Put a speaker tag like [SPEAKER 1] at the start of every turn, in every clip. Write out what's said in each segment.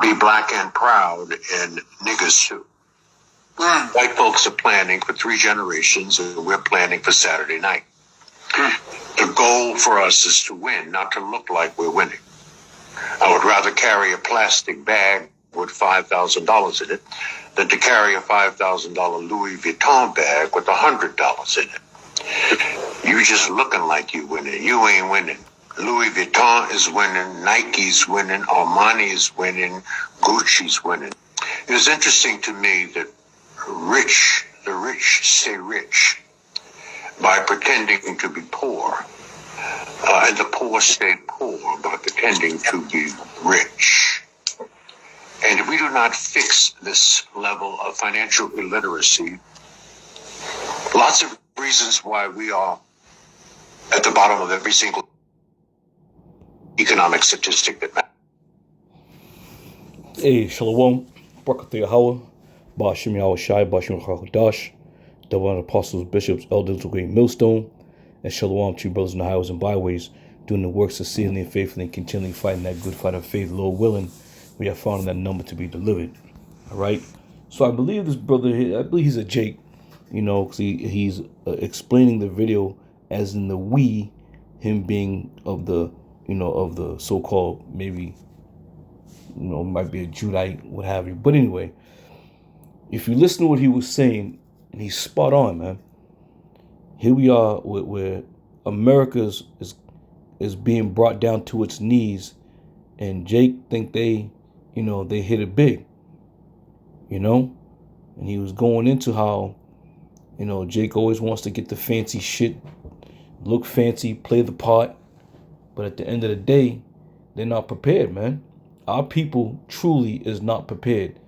[SPEAKER 1] be black and proud and niggas too. White folks are planning for 3 generations, and we're planning for Saturday night. The goal for us is to win, not to look like we're winning. I would rather carry a plastic bag with $5,000 in it than to carry a $5,000 Louis Vuitton bag with $100 in it. You just looking like you winning. You ain't winning. Louis Vuitton is winning, Nike's winning, Armani is winning, Gucci's winning. It was interesting to me that the rich stay rich by pretending to be poor, and the poor stay poor by pretending to be rich. And if we do not fix this level of financial illiteracy, lots of reasons why we are at the bottom of every single economic statistic that matters.
[SPEAKER 2] Hey, Shalom, Barakatah Yahweh, Ba'ashim Yahweh Shai, Ba'ashim Chachadash, Divine Apostles, Bishops, Elders of Great Millstone, and Shalom to you brothers in the highways and byways, doing the works of sealing and faithfully and continually fighting that good fight of faith, Lord willing, we have found that number to be delivered. All right. So I believe this brother here, I believe he's a Jake, because he's explaining the video as in the we, him being of the, of the so-called maybe, might be a Judite, what have you. But anyway, if you listen to what he was saying, and he's spot on, man. Here we are where America is being brought down to its knees, and Jake think they hit it big, and he was going into how, Jake always wants to get the fancy shit, look fancy, play the part, but at the end of the day, they're not prepared, man. Our people truly is not prepared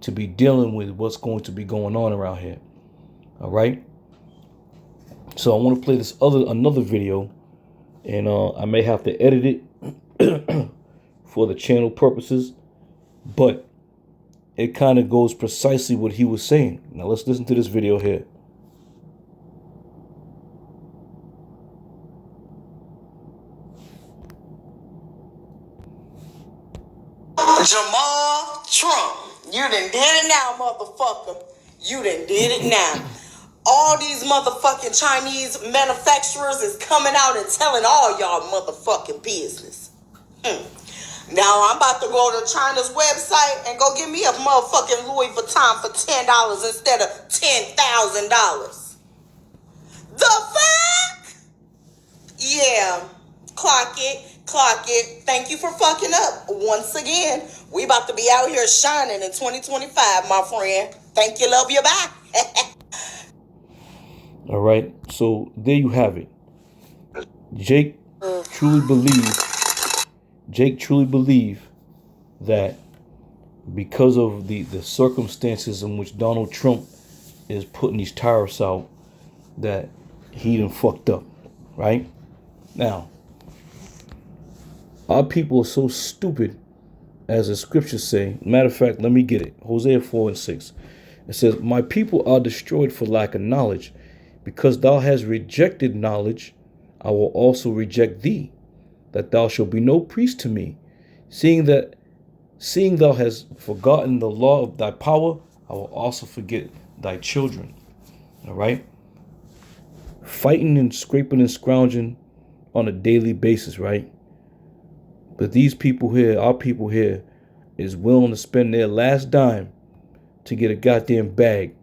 [SPEAKER 2] to be dealing with what's going to be going on around here. All right. So I want to play another video, and I may have to edit it for the channel purposes, but it kind of goes precisely what he was saying. Now let's listen to this video here.
[SPEAKER 3] Jamal Trump, you done did it now, motherfucker. You done did it now. All these motherfucking Chinese manufacturers is coming out and telling all y'all motherfucking business. Now I'm about to go to China's website and go get me a motherfucking Louis Vuitton for $10 instead of $10,000. The fuck? Yeah, clock it. Thank you for fucking up. Once again, we about to be out here shining in 2025, my friend. Thank you, love you, bye.
[SPEAKER 2] All right, so there you have it. Jake truly believed that because of the circumstances in which Donald Trump is putting these tariffs out, that he done fucked up, right? Now, our people are so stupid, as the scriptures say. Matter of fact, let me get it. Hosea 4:6. It says, "My people are destroyed for lack of knowledge. Because thou hast rejected knowledge, I will also reject thee, that thou shalt be no priest to me. Seeing thou hast forgotten the law of thy power, I will also forget thy children." All right? Fighting and scraping and scrounging on a daily basis, right? But these people here, our people here, is willing to spend their last dime to get a goddamn bag.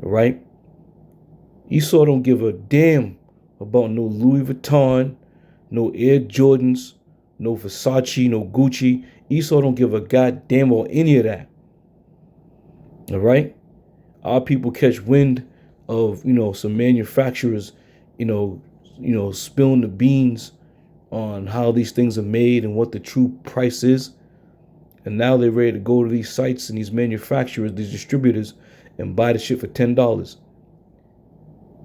[SPEAKER 2] All right? Esau don't give a damn about no Louis Vuitton, no Air Jordans, no Versace, no Gucci. Esau don't give a goddamn about any of that. All right? Our people catch wind of, some manufacturers, spilling the beans on how these things are made and what the true price is. And now they're ready to go to these sites and these manufacturers, these distributors, and buy the shit for $10.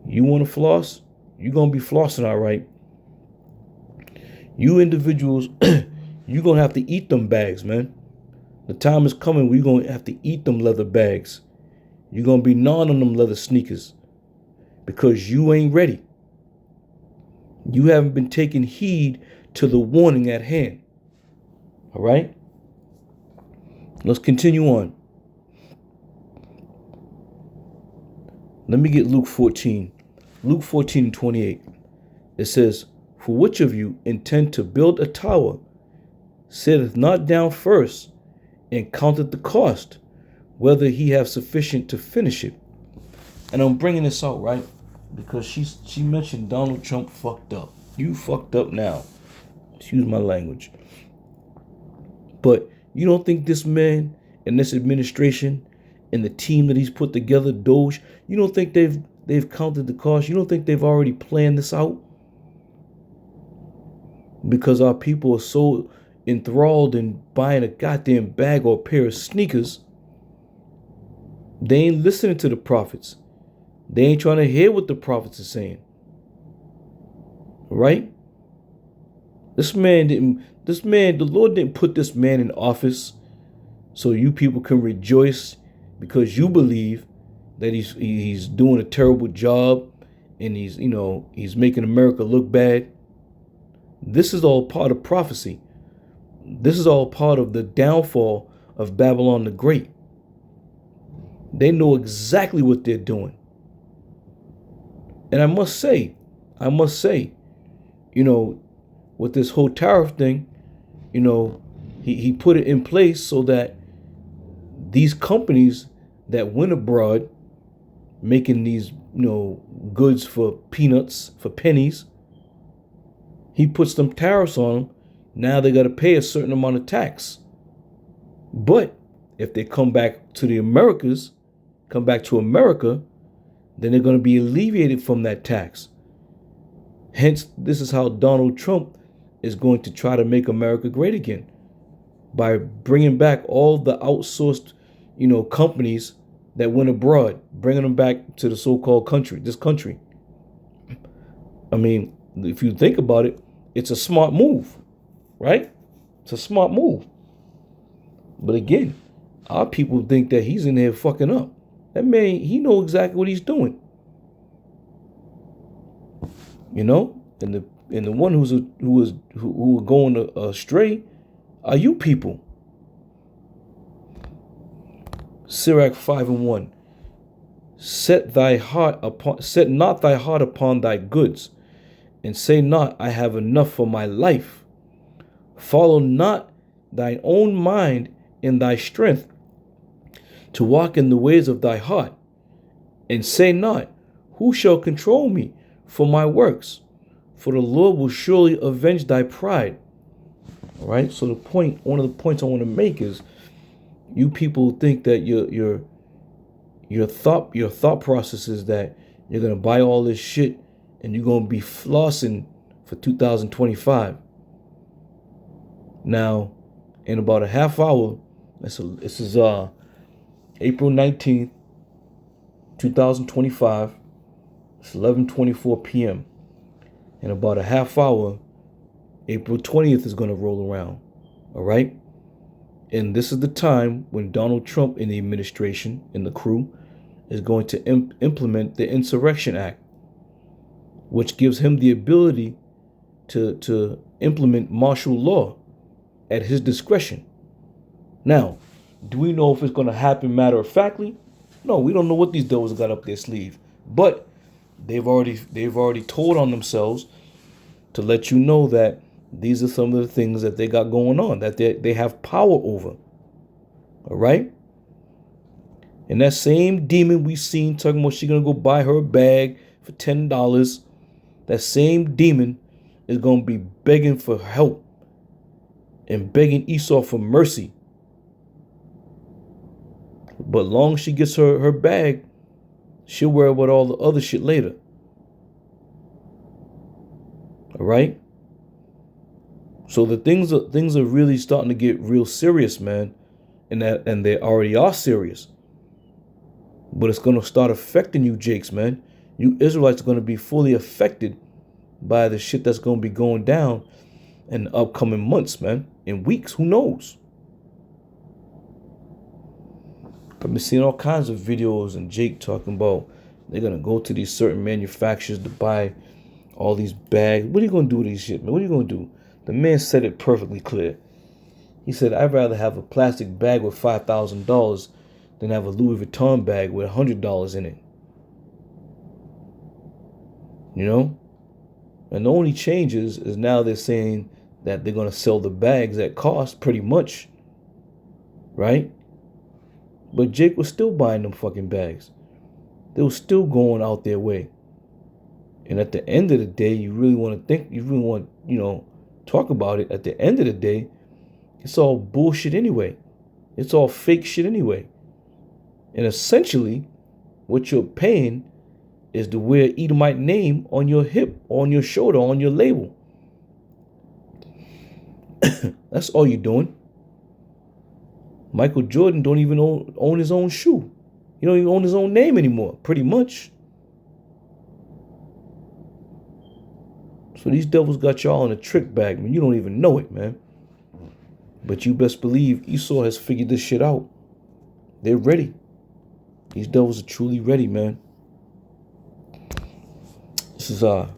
[SPEAKER 2] You want to floss? You're going to be flossing, all right. You individuals, you're going to have to eat them bags, man. The time is coming where you're going to have to eat them leather bags. You're going to be gnawing on them leather sneakers because you ain't ready. You haven't been taking heed to the warning at hand. All right? Let's continue on. Let me get Luke 14. Luke 14 and 28. It says, "For which of you intend to build a tower, sitteth not down first, and counteth the cost, whether he have sufficient to finish it." And I'm bringing this out, right? Because she mentioned Donald Trump fucked up. You fucked up now. Excuse my language. But you don't think this man and this administration and the team that he's put together, Doge, you don't think they've counted the cost? You don't think they've already planned this out? Because our people are so enthralled in buying a goddamn bag or a pair of sneakers, they ain't listening to the prophets. They ain't trying to hear what the prophets are saying. Right? The Lord didn't put this man in office so you people can rejoice because you believe that he's doing a terrible job and he's making America look bad. This is all part of prophecy. This is all part of the downfall of Babylon the Great. They know exactly what they're doing. And I must say, with this whole tariff thing, he put it in place so that these companies that went abroad making these, goods for peanuts, for pennies, he puts them tariffs on them. Now they got to pay a certain amount of tax. But if they come back to America, then they're going to be alleviated from that tax. Hence, this is how Donald Trump is going to try to make America great again, by bringing back all the outsourced, companies that went abroad, bringing them back to the so-called this country. I mean, if you think about it, it's a smart move, right? It's a smart move. But again, our people think that he's in there fucking up. That man, he knows exactly what he's doing. And the one who are going astray are you people. Sirach 5:1. Set not thy heart upon thy goods, and say not, I have enough for my life. Follow not thine own mind in thy strength, to walk in the ways of thy heart, and say not, who shall control me for my works? For the Lord will surely avenge thy pride. All right. So one of the points I want to make is, you people think that your thought process is that you're gonna buy all this shit and you're gonna be flossing for 2025. Now, in about a half hour, this is April 19th, 2025. It's 11:24 p.m. In about a half hour, April 20th is going to roll around. All right? And this is the time when Donald Trump and the administration and the crew is going to implement the Insurrection Act, which gives him the ability to implement martial law at his discretion. Now, do we know if it's going to happen matter of factly? No, we don't know what these devils got up their sleeve. But they've already told on themselves to let you know that these are some of the things that they got going on, that they have power over. All right? And that same demon we seen talking about she gonna go buy her a bag for $10, that same demon is gonna be begging for help and begging Esau for mercy. But long as she gets her bag, she'll worry about all the other shit later. All right? So the things are really starting to get real serious, man. And they already are serious. But it's going to start affecting you Jakes, man. You Israelites are going to be fully affected by the shit that's going to be going down in the upcoming months, man. In weeks, who knows? I've been seeing all kinds of videos and Jake talking about they're going to go to these certain manufacturers to buy all these bags. What are you going to do with these shit, man? What are you going to do? The man said it perfectly clear. He said, I'd rather have a plastic bag with $5,000 than have a Louis Vuitton bag with $100 in it. You know? And the only changes is now they're saying that they're going to sell the bags at cost pretty much. Right? But Jake was still buying them fucking bags. They were still going out their way. And at the end of the day, you really want to talk about it. At the end of the day, it's all bullshit anyway. It's all fake shit anyway. And essentially, what you're paying is to wear Edomite name on your hip, on your shoulder, on your label. That's all you're doing. Michael Jordan don't even own his own shoe. He don't even own his own name anymore, pretty much. So these devils got y'all in a trick bag, man. You don't even know it, man. But you best believe Esau has figured this shit out. They're ready. These devils are truly ready, man. This is 1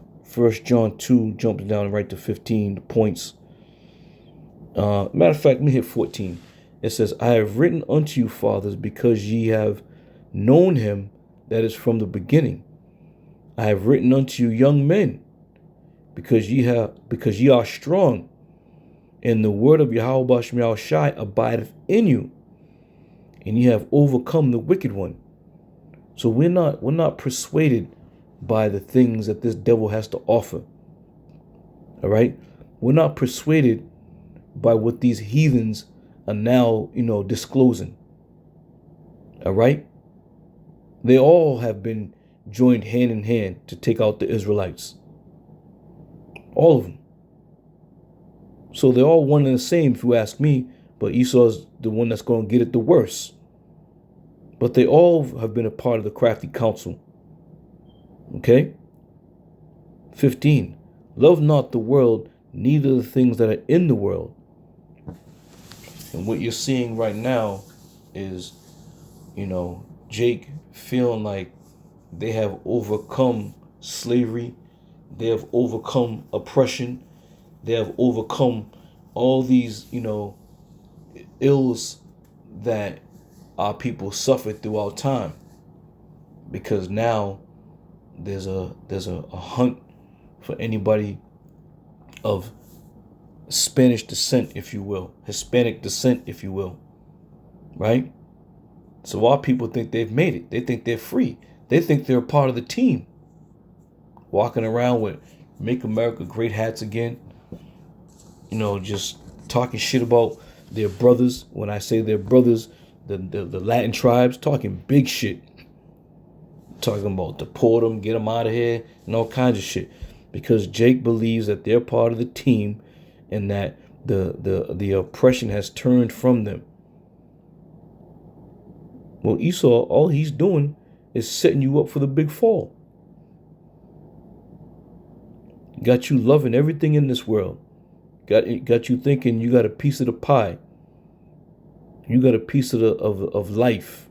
[SPEAKER 2] John 2, jumping down right to 15, the points. Matter of fact, let me hit 14. It says, I have written unto you, fathers, because ye have known him that is from the beginning. I have written unto you, young men, because ye are strong, and the word of Yahweh Bashem Yahushai abideth in you, and ye have overcome the wicked one. So we're not persuaded by the things that this devil has to offer. All right? We're not persuaded by what these heathens are now, disclosing. All right? They all have been joined hand in hand to take out the Israelites. All of them. So they're all one and the same, if you ask me, but Esau's the one that's going to get it the worst. But they all have been a part of the crafty counsel. Okay? 15. Love not the world, neither the things that are in the world. And what you're seeing right now is, Jake feeling like they have overcome slavery. They have overcome oppression. They have overcome all these, ills that our people suffered throughout time. Because now there's a hunt for anybody of Spanish descent, if you will, Hispanic descent, if you will, right? So our people think they've made it. They think they're free. They think they're a part of the team. Walking around with Make America Great hats again. Just talking shit about their brothers. When I say their brothers, the Latin tribes, talking big shit. Talking about deport them, get them out of here, and all kinds of shit. Because Jake believes that they're part of the team and that the oppression has turned from them. Well, Esau, all he's doing is setting you up for the big fall. Got you loving everything in this world. Got you thinking you got a piece of the pie. You got a piece of life.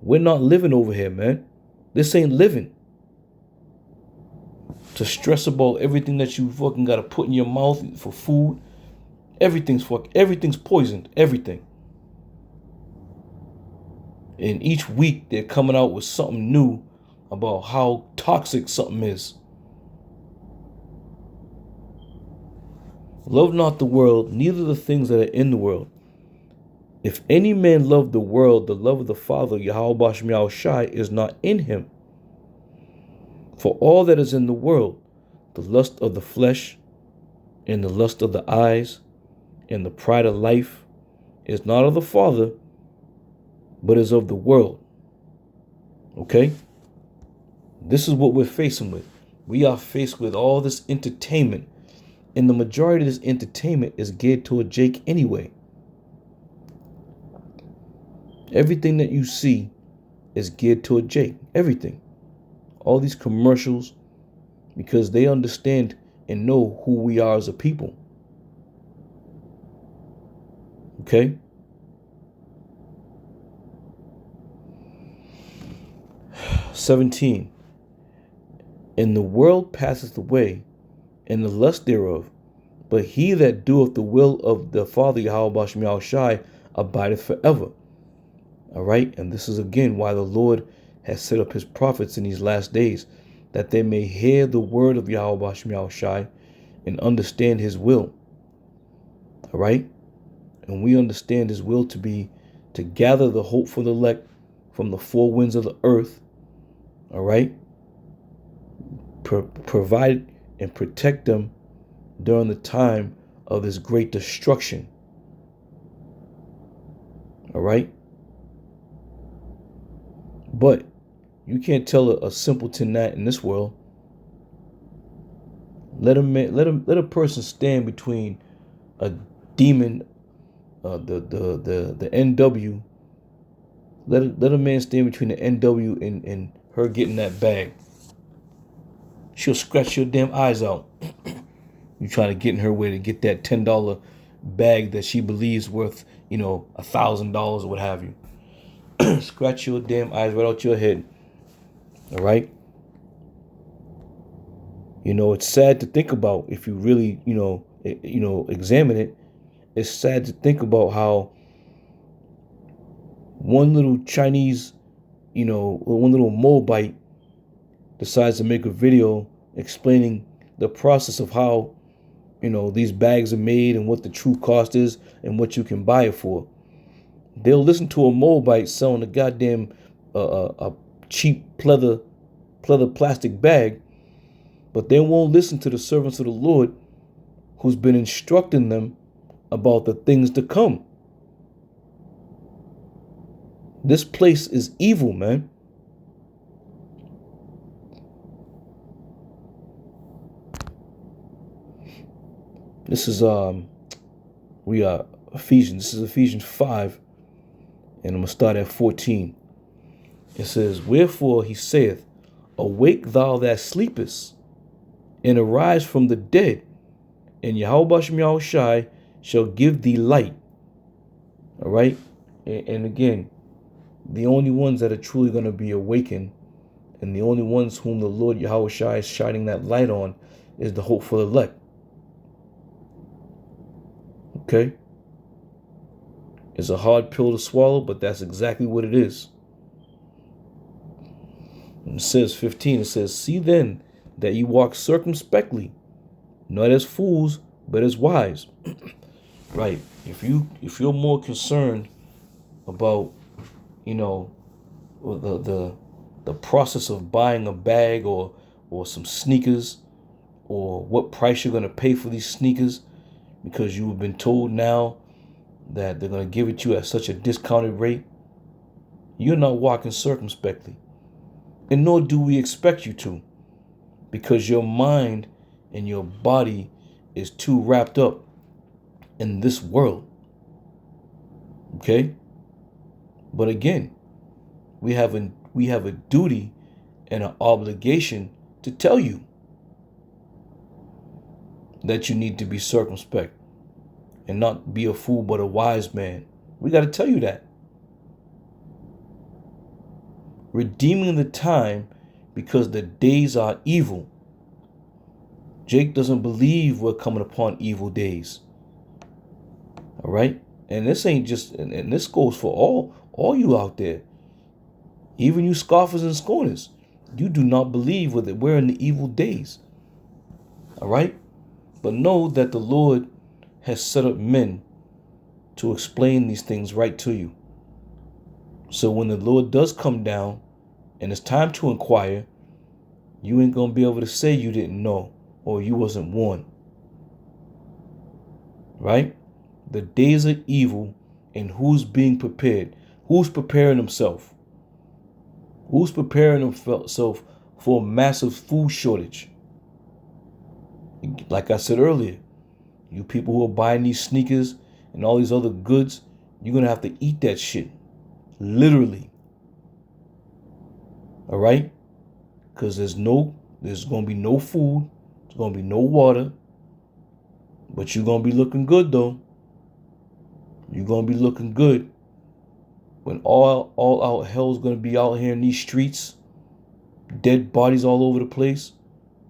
[SPEAKER 2] We're not living over here, man. This ain't living. To stress about everything that you fucking got to put in your mouth for food. Everything's poisoned. Everything. And each week they're coming out with something new about how toxic something is. Love not the world, neither the things that are in the world. If any man love the world, the love of the Father, Yahweh Bashem Yahushai, is not in him. For all that is in the world, the lust of the flesh, and the lust of the eyes, and the pride of life, is not of the Father, but is of the world. Okay? This is what we're facing with. We are faced with all this entertainment. And the majority of this entertainment is geared toward Jake anyway. Everything that you see is geared toward Jake. Everything. All these commercials, because they understand and know who we are as a people. Okay? And the world passeth away, and the lust thereof, But he that doeth the will of the Father Yahweh Bashem Yahushai abideth forever. All right. And this is again why the Lord has set up his prophets in these last days, that they may hear the word of Yahweh Bashem Yahushai and understand his will. All right. And we understand his will to be to gather the hope for the elect from the four winds of the earth. All right. Provide and protect them during the time of this great destruction. All right. But you can't tell a simpleton that in this world. Let a person stand between a demon, the NW. Let a man stand between the NW and her getting that bag. She'll scratch your damn eyes out. You trying to get in her way to get that $10 bag that she believes worth, $1,000 or what have you. Scratch your damn eyes right out your head. All right. It's sad to think about if you really, examine it. It's sad to think about how one little Chinese, one little Moabite decides to make a video explaining the process of how, these bags are made and what the true cost is and what you can buy it for. They'll listen to a Moabite selling a goddamn a cheap pleather plastic bag, but they won't listen to the servants of the Lord who's been instructing them about the things to come. This place is evil, man. This is Ephesians. This is Ephesians 5, and I'm gonna start at 14. It says, "Wherefore he saith, Awake thou that sleepest, and arise from the dead, and Yahweh Bashem Yahushai shall give thee light." All right, and again, the only ones that are truly going to be awakened, and the only ones whom the Lord Yahushai is shining that light on, is the hopeful elect. Okay, it's a hard pill to swallow, but that's exactly what it is. And it says 15, it says, "See then that ye walk circumspectly, not as fools, but as wise." Right. If you're more concerned about, the process of buying a bag or some sneakers, or what price you're going to pay for these sneakers, because you have been told now that they're going to give it to you at such a discounted rate, you're not walking circumspectly. And nor do we expect you to, because your mind and your body is too wrapped up in this world. Okay? But again, we have a duty and an obligation to tell you that you need to be circumspect and not be a fool but a wise man. We got to tell you that. Redeeming the time, because the days are evil. Jake doesn't believe we're coming upon evil days. All right? And this ain't just, and this goes for all you out there. Even you scoffers and scorners. You do not believe that we're in the evil days. All right? But know that the Lord has set up men to explain these things right to you. So when the Lord does come down and it's time to inquire, you ain't going to be able to say you didn't know or you wasn't warned. Right? The days are evil, and who's being prepared? Who's preparing himself? Who's preparing himself for a massive food shortage? Like I said earlier, you people who are buying these sneakers and all these other goods, you're going to have to eat that shit. Literally. All right? Because there's going to be no food. There's going to be no water. But you're going to be looking good, though. You're going to be looking good. When all out hell's going to be out here in these streets, dead bodies all over the place,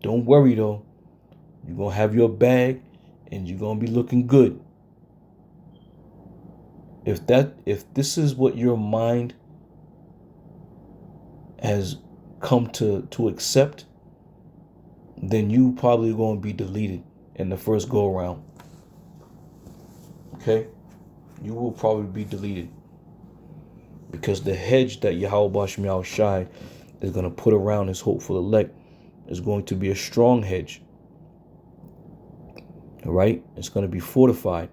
[SPEAKER 2] don't worry, though. You're going to have your bag, and you're gonna be looking good. If this is what your mind has come to accept, then you probably going to be deleted in the first go around. Okay? You will probably be deleted. Because the hedge that Yahweh Bashim Yahushai is going to put around his hopeful elect is going to be a strong hedge. All right? It's going to be fortified.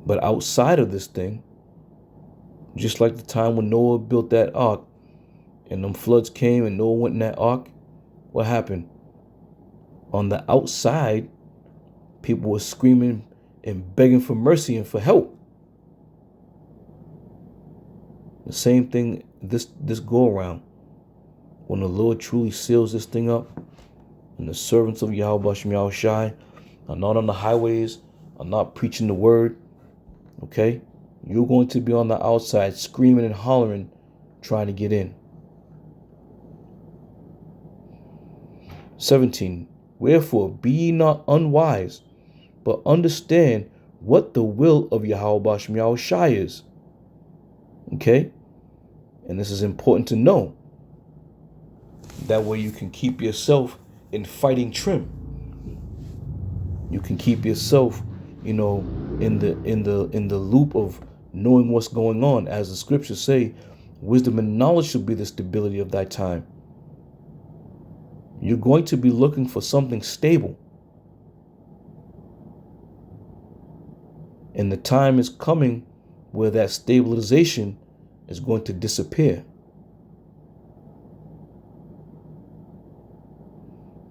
[SPEAKER 2] But outside of this thing, just like the time when Noah built that ark and them floods came and Noah went in that ark, what happened? On the outside, people were screaming and begging for mercy and for help. The same thing this go around. When the Lord truly seals this thing up, and the servants of Yahweh Bashim Yahushai are not on the highways, are not preaching the word, okay? You're going to be on the outside screaming and hollering, trying to get in. 17. Wherefore, be ye not unwise, but understand what the will of Yahweh Bashim Yahushai is. Okay? And this is important to know. That way you can keep yourself in fighting trim. You can keep yourself, in the loop of knowing what's going on. As the scriptures say, wisdom and knowledge shall be the stability of thy time. You're going to be looking for something stable. And the time is coming where that stabilization is going to disappear.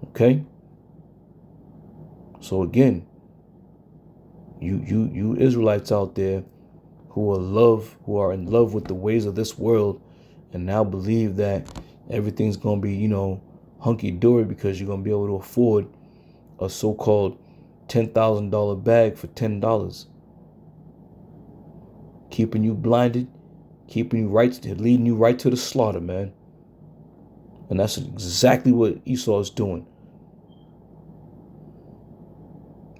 [SPEAKER 2] Okay? So again, you Israelites out there who are in love with the ways of this world and now believe that everything's going to be, hunky-dory because you're going to be able to afford a so-called $10,000 bag for $10. Keeping you blinded, leading you right to the slaughter, man. And that's exactly what Esau is doing.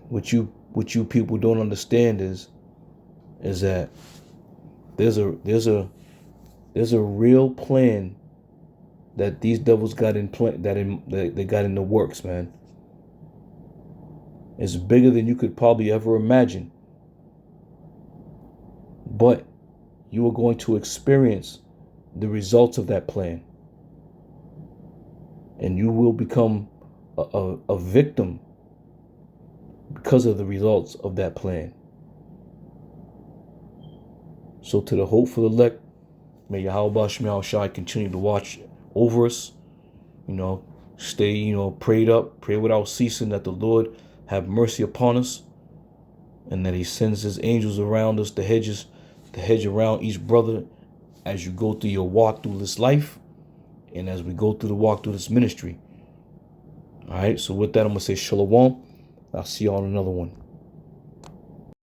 [SPEAKER 2] What you people don't understand is that there's a real plan that these devils got they got in the works, man. It's bigger than you could probably ever imagine. But you are going to experience the results of that plan. And you will become a victim because of the results of that plan. So to the hopeful elect, may Yahweh Bashim Yahushai continue to watch over us. Stay, prayed up, pray without ceasing that the Lord have mercy upon us and that he sends his angels around us, the hedge around each brother as you go through your walk through this life and as we go through the walk through this ministry. All right, so with that, I'm going to say shalom. I'll see you on another one.